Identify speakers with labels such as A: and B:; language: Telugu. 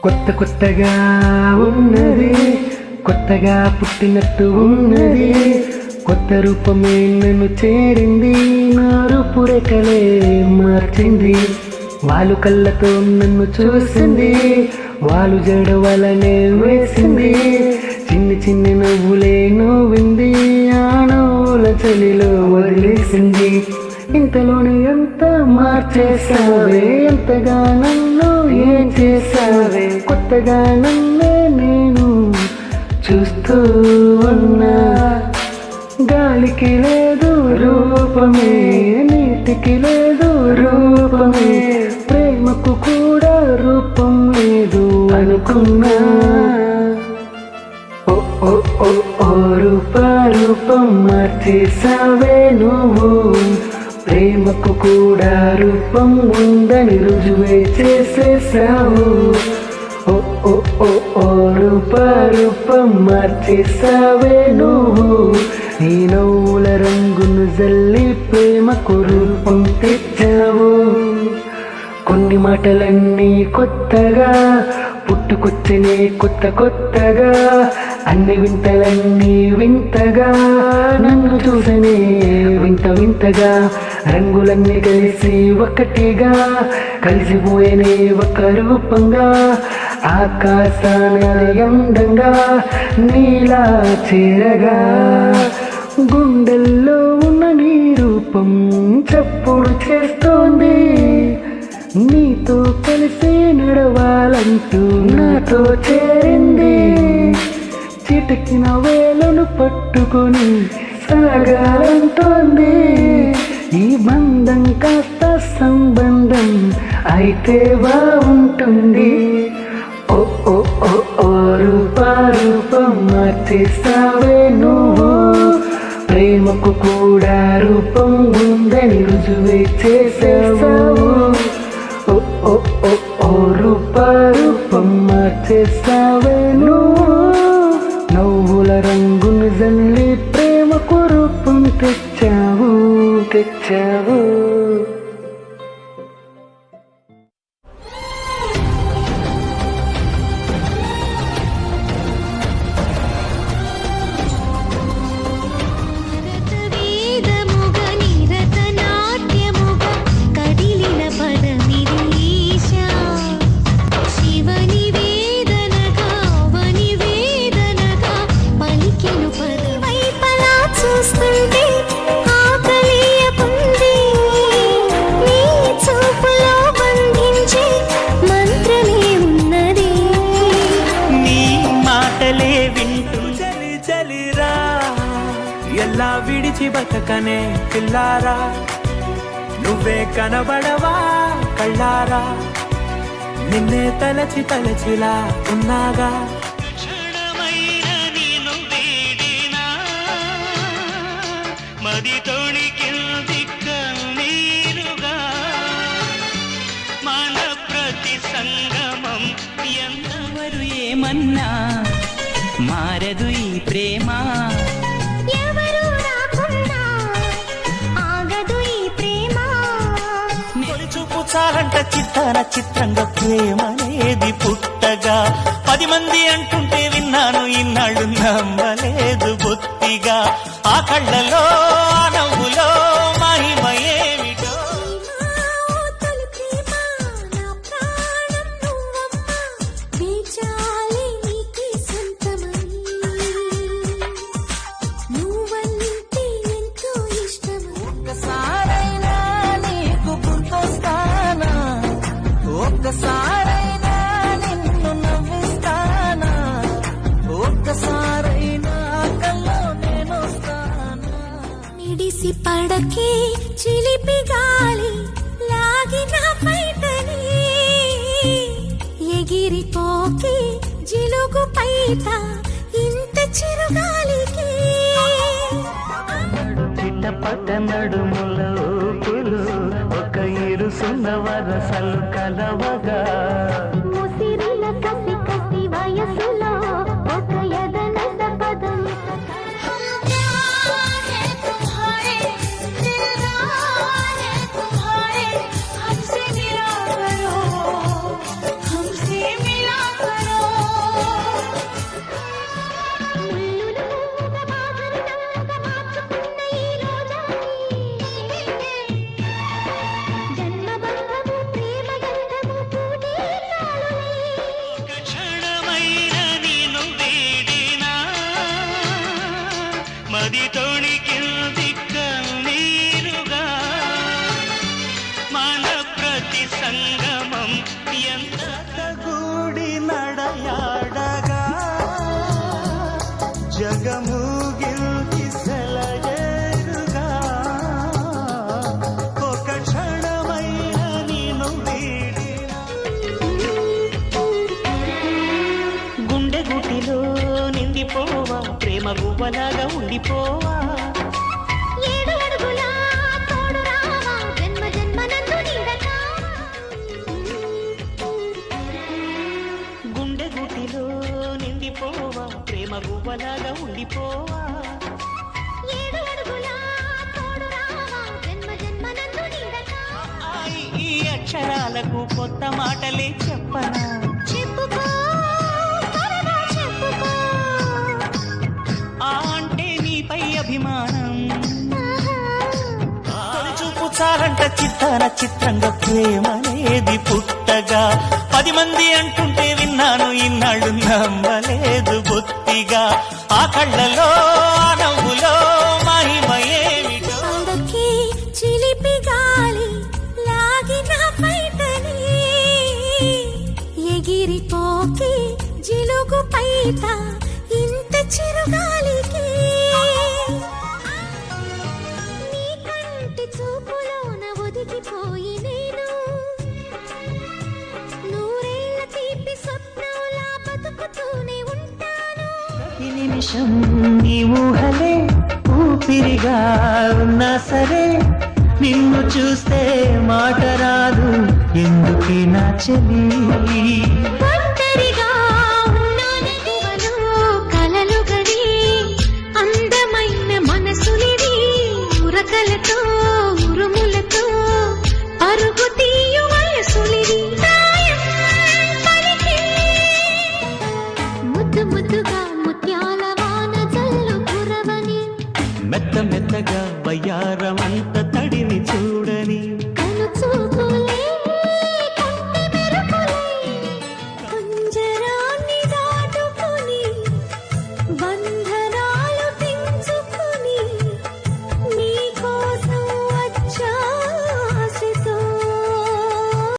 A: కొత్త కొత్తగా ఉన్నది, కొత్తగా పుట్టినట్టు ఉన్నది, కొత్త రూపమే నన్ను చేరింది, నా రూపురేఖలే మార్చింది. వాళ్ళు కళ్ళతో నన్ను చూసింది, వాళ్ళు జడ వలనే వేసింది, చిన్ని చిన్ని నవ్వులే నవ్వింది, ఆ నవ్వుల చలిలో వదిలేసింది. ఇంతలోనే ఎంత మార్చేసావే, ఎంతగా నన్ను ఏం చేసావే, కొత్తగా నన్నే నేను చూస్తూ ఉన్నా. గాలికి లేదు రూపమే, నీటికి లేదు రూపమే, ప్రేమకు కూడా రూపం లేదు అనుకున్నా. ఓ ఓ ఓ ఓ రూపం మార్చేసావే నువ్వు, ప్రేమకు కూడా రూపం ఉందని రుజువే చేసేసావు. ఓ ఓ ఓ ఓ రూపం మార్చేసావే నువ్వు, నీ నవ్వుల రంగును జల్లి ప్రేమకు రూపం తెచ్చావు. కొన్ని మాటలన్నీ కొత్తగా పుట్టుకొచ్చనే కొత్త కొత్తగా, అన్ని వింతలన్నీ వింతగా, నన్ను చూసనే వింత వింతగా, రంగులన్నీ కలిసి ఒకటిగా కలిసిపోయేనే ఒక రూపంగా, ఆకాశాన్ని అందంగా నీలా చేరగా, గుండెల్లో ఉన్న నీ రూపం చప్పుడు చేస్తోంది, నీతో కలిసి నడవాలంటూ నాతో చేరింది, చిటికిన వేలను పట్టుకొని సాగాలంటోంది. ఈ బంధం కాస్త సంబంధం అయితే బాగుంటుంది. ఓ ఓ ఓ ఓ రూపం మార్చేసావే నువ్వు, ప్రేమకు కూడా రూపం ఉందని రుజువే చేసావు. ఓ ఓ ఓ ఓ రూపం మార్చేసావే నువ్వు, నవ్వుల రంగును జల్లి ప్రేమకు రూపం తెచ్చావు తెచ్చావు.
B: ఎలా విడిచి బతకనే పిల్లారా, నువ్వే కనబడవా కళ్ళారా, నిన్నే తలచి తలచిలా ఉన్నాగా. క్షణమైన నేను వేడినా మది తోడికింది కన్నీరుగా, మన ప్రతి సంగమం ఎంతవరు ఏమన్నా మారదు ఈ ప్రేమ, ఎవరు రాకున్నా ఆగదు ఈ ప్రేమ. నేను చూపు చాలంట చిత్తాన చిత్రంగా ప్రేమనేది పుట్టగా, 10 మంది అంటుంటే విన్నాను ఇన్నాళ్ళు నమ్మలేదు బొత్తిగా, ఆ కళ్ళలో ఆ నవ్వులో మహిమ ఏమిటో. ఒక్కసారైనా నిన్ను నవ్విస్తానా, ఒక్కసారైనా కల్లో నేను వస్తానా.
C: మిడిసి పడకే చిలిపి గాలి లాగిన పైటని, ఎగిరిపోకి జిలుగు పైట ఇంత చిరుగాలికి,
A: చిట్టపట్ట నడుముల ఊపులు ఒక ఇరుసున్న వరసలు కలవగా,
C: ముసిరిన కసి కసి వయసులో ఒక యదన పదం. हमसे मिला करो, हमसे मिला
A: ఉండిపోవా.
C: 7 అడుగుల తోడు రావా జన్మ జన్మనందు నీడగా.
A: గుండె గుటిలో నిండిపోవా ప్రేమ గువ్వలాగా ఉండిపోవా.
C: 7 అడుగుల తోడు రావా జన్మ జన్మనందు నీడగా.
A: ఈ అక్షరాలకు కొత్త మాటలే చెప్పనా.
C: చెప్పుకో త్వరగా చెప్పుకో.
A: ఆ అంటే నీపై అభిమానం.
C: ఆహా.
A: తొలి చూపు చాలంట చిత్తాన చిత్రంగా ప్రేమనేది పుట్టగా. 10 మంది అంటుంటే విన్నాను ఇన్నాళ్ళు నమ్మలేదు బొత్తిగా. ఆ కళ్ళలో ఆ నవ్వులో మహిమయేమిటో.
C: అందకే చిలిపి గాలి లాగిన పైటని ఎగిరిపోకి జిలుగు పైట ఇంత చిరుగాలికి. నీ కంటి చూపులోన ఒదిగిపోయి నేను నూరేళ్ల తీపి స్వప్నంలా బతుకుతూనే ఉంటాను.
A: ప్రతి నిమిషం నీ ఊహలే ఊపిరిగా ఉన్నా సరే నిన్ను చూస్తే మాట రాదు ఎందుకే నా చెలి.